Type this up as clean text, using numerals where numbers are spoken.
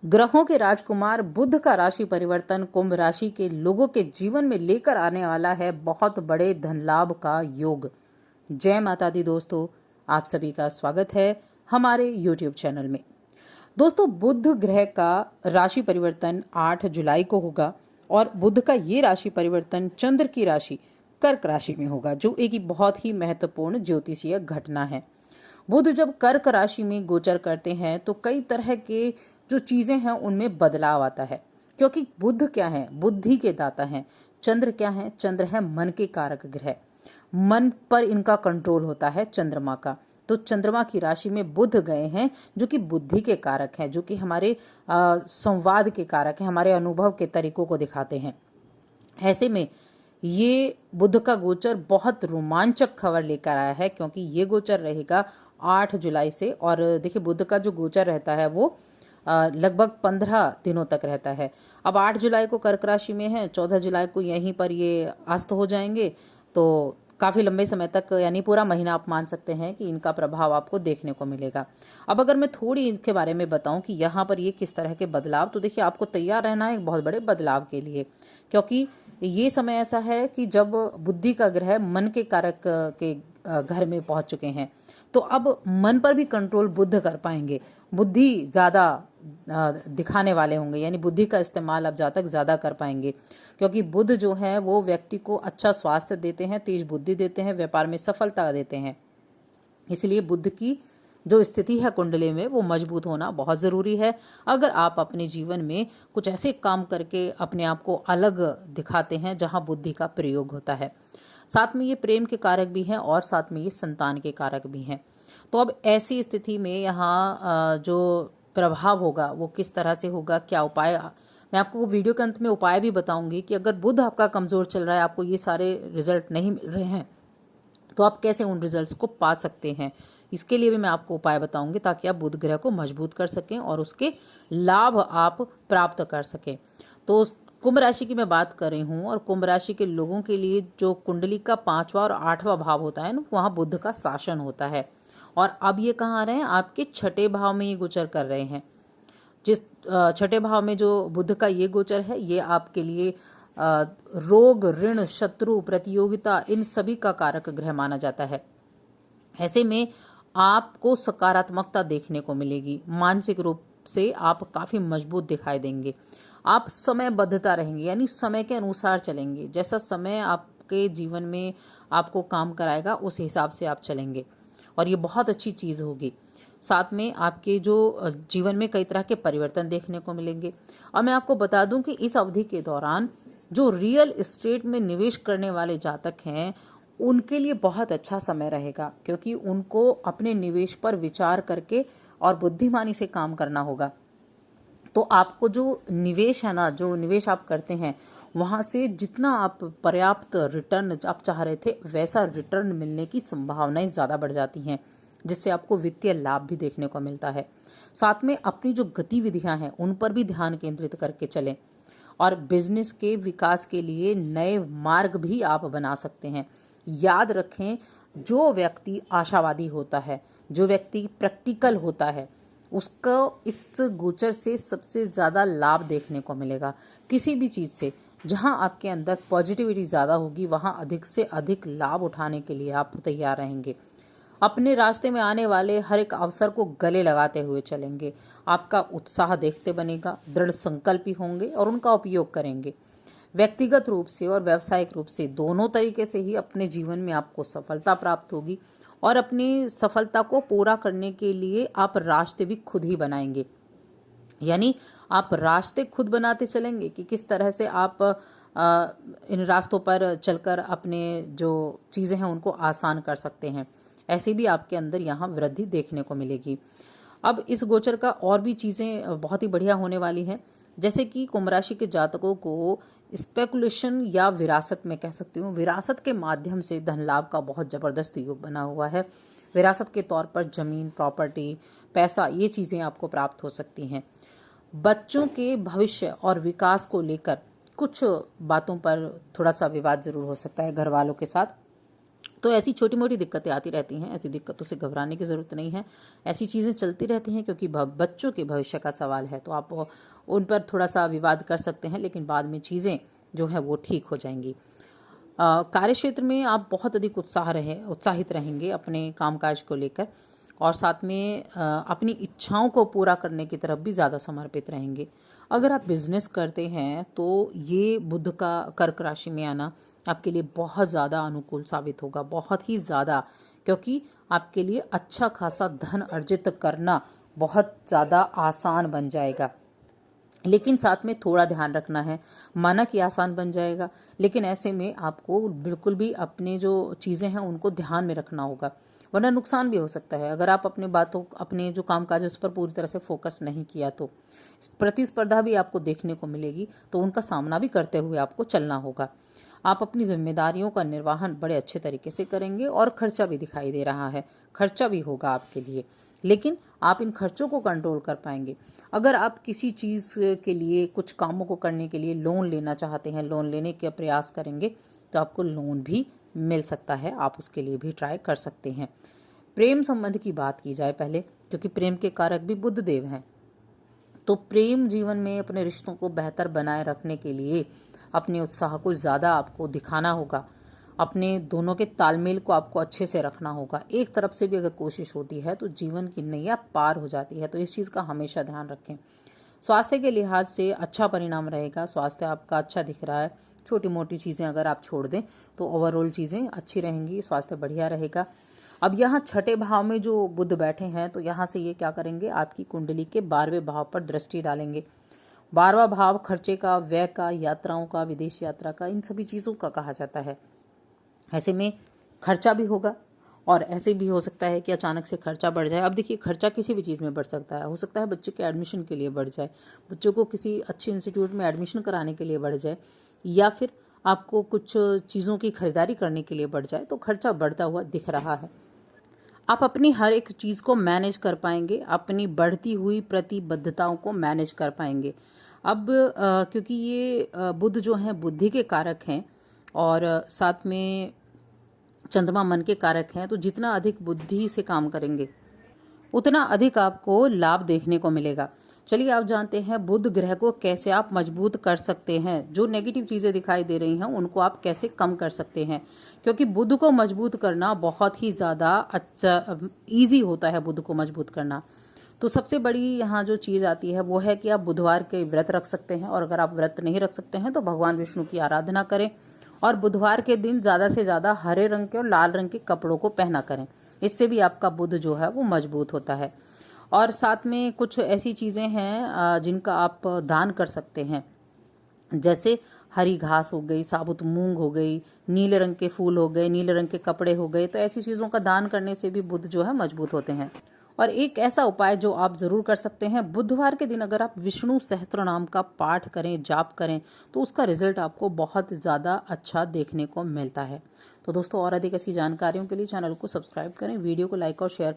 ग्रहों के राजकुमार बुध का राशि परिवर्तन कुंभ राशि के लोगों के जीवन में लेकर आने वाला है बहुत बड़े धन लाभ का योग। जय माता दी दोस्तों, आप सभी का स्वागत है हमारे YouTube चैनल में। दोस्तों, बुध ग्रह का राशि परिवर्तन 8 जुलाई को होगा और बुध का ये राशि परिवर्तन चंद्र की राशि कर्क राशि में होगा, जो एक बहुत ही महत्वपूर्ण ज्योतिषीय घटना है। बुध जब कर्क राशि में गोचर करते हैं तो कई तरह के जो चीजें हैं उनमें बदलाव आता है, क्योंकि बुध क्या है, बुद्धि के दाता हैं। चंद्र क्या है, चंद्र है मन के कारक ग्रह। मन पर इनका कंट्रोल होता है चंद्रमा का। तो चंद्रमा की राशि में बुध गए हैं, जो कि बुद्धि के कारक हैं, जो कि हमारे संवाद के कारक हैं, हमारे अनुभव के तरीकों को दिखाते हैं। ऐसे में ये बुध का गोचर बहुत रोमांचक खबर लेकर आया है, क्योंकि ये गोचर रहेगा 8 जुलाई से। और देखिए, बुध का जो गोचर रहता है वो लगभग 15 दिनों तक रहता है। अब 8 जुलाई को कर्क राशि में है, 14 जुलाई को यहीं पर ये अस्त हो जाएंगे। तो काफ़ी लंबे समय तक, यानी पूरा महीना आप मान सकते हैं कि इनका प्रभाव आपको देखने को मिलेगा। अब अगर मैं थोड़ी इनके बारे में बताऊं कि यहाँ पर ये किस तरह के बदलाव, तो देखिए, आपको तैयार रहना है एक बहुत बड़े बदलाव के लिए, क्योंकि ये समय ऐसा है कि जब बुद्धि का ग्रह मन के कारक के घर में पहुंच चुके हैं, तो अब मन पर भी कंट्रोल बुध कर पाएंगे। बुद्धि ज़्यादा दिखाने वाले होंगे, यानी बुद्धि का इस्तेमाल अब जातक ज़्यादा कर पाएंगे, क्योंकि बुध जो है वो व्यक्ति को अच्छा स्वास्थ्य देते हैं, तेज बुद्धि देते हैं, व्यापार में सफलता देते हैं। इसलिए बुध की जो स्थिति है कुंडली में वो मजबूत होना बहुत ज़रूरी है। अगर आप अपने जीवन में कुछ ऐसे काम करके अपने आप को अलग दिखाते हैं जहां बुद्धि का प्रयोग होता है। साथ में ये प्रेम के कारक भी हैं और साथ में ये संतान के कारक भी हैं। तो अब ऐसी स्थिति में यहाँ जो प्रभाव होगा वो किस तरह से होगा, क्या उपाय, मैं आपको वीडियो के अंत में उपाय भी बताऊंगी कि अगर बुध आपका कमज़ोर चल रहा है, आपको ये सारे रिजल्ट नहीं मिल रहे हैं, तो आप कैसे उन रिजल्ट्स को पा सकते हैं। इसके लिए भी मैं आपको उपाय बताऊंगी, ताकि आप बुध ग्रह को मजबूत कर सकें और उसके लाभ आप प्राप्त कर सकें। तो कुंभ राशि की मैं बात कर रही हूँ, और कुंभ राशि के लोगों के लिए जो कुंडली का 5वां और 8वां भाव होता है ना, वहाँ बुध का शासन होता है। और अब ये कहाँ आ रहे हैं, आपके 6ठे भाव में ये गोचर कर रहे हैं। जिस 6ठे भाव में जो बुध का ये गोचर है, ये आपके लिए रोग, ऋण, शत्रु, प्रतियोगिता, इन सभी का कारक ग्रह माना जाता है। ऐसे में आपको सकारात्मकता देखने को मिलेगी, मानसिक रूप से आप काफ़ी मजबूत दिखाई देंगे। आप समयबद्धता रहेंगे, यानी समय के अनुसार चलेंगे। जैसा समय आपके जीवन में आपको काम कराएगा उस हिसाब से आप चलेंगे, और ये बहुत अच्छी चीज़ होगी। साथ में आपके जो जीवन में कई तरह के परिवर्तन देखने को मिलेंगे। और मैं आपको बता दूं कि इस अवधि के दौरान जो रियल एस्टेट में निवेश करने वाले जातक हैं, उनके लिए बहुत अच्छा समय रहेगा, क्योंकि उनको अपने निवेश पर विचार करके और बुद्धिमानी से काम करना होगा। तो आपको जो निवेश है ना, जो निवेश आप करते हैं, वहाँ से जितना आप पर्याप्त रिटर्न आप चाह रहे थे, वैसा रिटर्न मिलने की संभावनाएं ज़्यादा बढ़ जाती हैं, जिससे आपको वित्तीय लाभ भी देखने को मिलता है। साथ में अपनी जो गतिविधियां हैं उन पर भी ध्यान केंद्रित करके चलें, और बिजनेस के विकास के लिए नए मार्ग भी आप बना सकते हैं। याद रखें, जो व्यक्ति आशावादी होता है, जो व्यक्ति प्रैक्टिकल होता है, उसको इस गोचर से सबसे ज़्यादा लाभ देखने को मिलेगा। किसी भी चीज़ से जहां आपके अंदर पॉजिटिविटी ज़्यादा होगी, वहां अधिक से अधिक लाभ उठाने के लिए आप तैयार रहेंगे। अपने रास्ते में आने वाले हर एक अवसर को गले लगाते हुए चलेंगे। आपका उत्साह देखते बनेगा, दृढ़ संकल्पी होंगे और उनका उपयोग करेंगे। व्यक्तिगत रूप से और व्यावसायिक रूप से दोनों तरीके से ही अपने जीवन में आपको सफलता प्राप्त होगी, और अपनी सफलता को पूरा करने के लिए आप रास्ते भी खुद ही बनाएंगे। यानी आप रास्ते खुद बनाते चलेंगे कि किस तरह से आप इन रास्तों पर चलकर अपने जो चीज़ें हैं उनको आसान कर सकते हैं। ऐसी भी आपके अंदर यहाँ वृद्धि देखने को मिलेगी। अब इस गोचर का और भी चीज़ें बहुत ही बढ़िया होने वाली हैं, जैसे कि कुंभ राशि के जातकों को स्पेकुलेशन या विरासत में कह सकती हूँ, विरासत के माध्यम से धन लाभ का बहुत ज़बरदस्त योग बना हुआ है। विरासत के तौर पर जमीन, प्रॉपर्टी, पैसा, ये चीज़ें आपको प्राप्त हो सकती हैं। बच्चों के भविष्य और विकास को लेकर कुछ बातों पर थोड़ा सा विवाद जरूर हो सकता है घर वालों के साथ, तो ऐसी छोटी मोटी दिक्कतें आती रहती हैं, ऐसी दिक्कतों से घबराने की ज़रूरत नहीं है। ऐसी चीज़ें चलती रहती हैं क्योंकि बच्चों के भविष्य का सवाल है, तो आप उन पर थोड़ा सा विवाद कर सकते हैं, लेकिन बाद में चीज़ें जो है वो ठीक हो जाएंगी। कार्य क्षेत्र में आप बहुत अधिक उत्साहित रहेंगे अपने कामकाज को लेकर, और साथ में अपनी इच्छाओं को पूरा करने की तरफ भी ज़्यादा समर्पित रहेंगे। अगर आप बिजनेस करते हैं तो ये बुध का कर्क राशि में आना आपके लिए बहुत ज़्यादा अनुकूल साबित होगा, बहुत ही ज़्यादा, क्योंकि आपके लिए अच्छा खासा धन अर्जित करना बहुत ज़्यादा आसान बन जाएगा। लेकिन साथ में थोड़ा ध्यान रखना है, माना कि आसान बन जाएगा, लेकिन ऐसे में आपको बिल्कुल भी अपने जो चीज़ें हैं उनको ध्यान में रखना होगा, वरना नुकसान भी हो सकता है। अगर आप अपने जो कामकाज है उस पर पूरी तरह से फोकस नहीं किया तो प्रतिस्पर्धा भी आपको देखने को मिलेगी, तो उनका सामना भी करते हुए आपको चलना होगा। आप अपनी जिम्मेदारियों का निर्वहन बड़े अच्छे तरीके से करेंगे, और खर्चा भी दिखाई दे रहा है, खर्चा भी होगा आपके लिए, लेकिन आप इन खर्चों को कंट्रोल कर पाएंगे। अगर आप किसी चीज़ के लिए, कुछ कामों को करने के लिए लोन लेना चाहते हैं, लोन लेने के प्रयास करेंगे तो आपको लोन भी मिल सकता है, आप उसके लिए भी ट्राई कर सकते हैं। प्रेम संबंध की बात की जाए पहले, क्योंकि प्रेम के कारक भी बुध देव हैं, तो प्रेम जीवन में अपने रिश्तों को बेहतर बनाए रखने के लिए अपने उत्साह को ज़्यादा आपको दिखाना होगा, अपने दोनों के तालमेल को आपको अच्छे से रखना होगा। एक तरफ से भी अगर कोशिश होती है तो जीवन की नैया पार हो जाती है, तो इस चीज़ का हमेशा ध्यान रखें। स्वास्थ्य के लिहाज से अच्छा परिणाम रहेगा, स्वास्थ्य आपका अच्छा दिख रहा है। छोटी मोटी चीज़ें अगर आप छोड़ दें तो ओवरऑल चीज़ें अच्छी रहेंगी, स्वास्थ्य बढ़िया रहेगा। अब यहाँ छठे भाव में जो बुध बैठे हैं, तो यहाँ से ये क्या करेंगे, आपकी कुंडली के 12वें भाव पर दृष्टि डालेंगे। 12वां भाव खर्चे का, व्यय का, यात्राओं का, विदेश यात्रा का, इन सभी चीज़ों का कहा जाता है। ऐसे में खर्चा भी होगा, और ऐसे भी हो सकता है कि अचानक से खर्चा बढ़ जाए। अब देखिए, खर्चा किसी भी चीज़ में बढ़ सकता है, हो सकता है बच्चे के एडमिशन के लिए बढ़ जाए, बच्चों को किसी अच्छे इंस्टीट्यूट में एडमिशन कराने के लिए बढ़ जाए, या फिर आपको कुछ चीज़ों की खरीदारी करने के लिए बढ़ जाए, तो खर्चा बढ़ता हुआ दिख रहा है। आप अपनी हर एक चीज़ को मैनेज कर पाएंगे, अपनी बढ़ती हुई प्रतिबद्धताओं को मैनेज कर पाएंगे। अब क्योंकि ये बुध जो हैं बुद्धि के कारक हैं, और साथ में चंद्रमा मन के कारक हैं, तो जितना अधिक बुद्धि से काम करेंगे उतना अधिक आपको लाभ देखने को मिलेगा। चलिए, आप जानते हैं बुध ग्रह को कैसे आप मजबूत कर सकते हैं, जो नेगेटिव चीज़ें दिखाई दे रही हैं उनको आप कैसे कम कर सकते हैं, क्योंकि बुध को मजबूत करना बहुत ही ज़्यादा अच्छा ईजी होता है। बुध को मजबूत करना, तो सबसे बड़ी यहाँ जो चीज़ आती है वो है कि आप बुधवार के व्रत रख सकते हैं, और अगर आप व्रत नहीं रख सकते हैं तो भगवान विष्णु की आराधना करें, और बुधवार के दिन ज़्यादा से ज़्यादा हरे रंग के और लाल रंग के कपड़ों को पहना करें। इससे भी आपका बुध जो है वो मजबूत होता है। और साथ में कुछ ऐसी चीज़ें हैं जिनका आप दान कर सकते हैं, जैसे हरी घास हो गई, साबुत मूंग हो गई, नीले रंग के फूल हो गए, नीले रंग के कपड़े हो गए, तो ऐसी चीज़ों का दान करने से भी बुध जो है मजबूत होते हैं। और एक ऐसा उपाय जो आप ज़रूर कर सकते हैं, बुधवार के दिन अगर आप विष्णु सहस्त्र नाम का पाठ करें, जाप करें, तो उसका रिजल्ट आपको बहुत ज़्यादा अच्छा देखने को मिलता है। तो दोस्तों, और अधिक ऐसी जानकारियों के लिए चैनल को सब्सक्राइब करें, वीडियो को लाइक और शेयर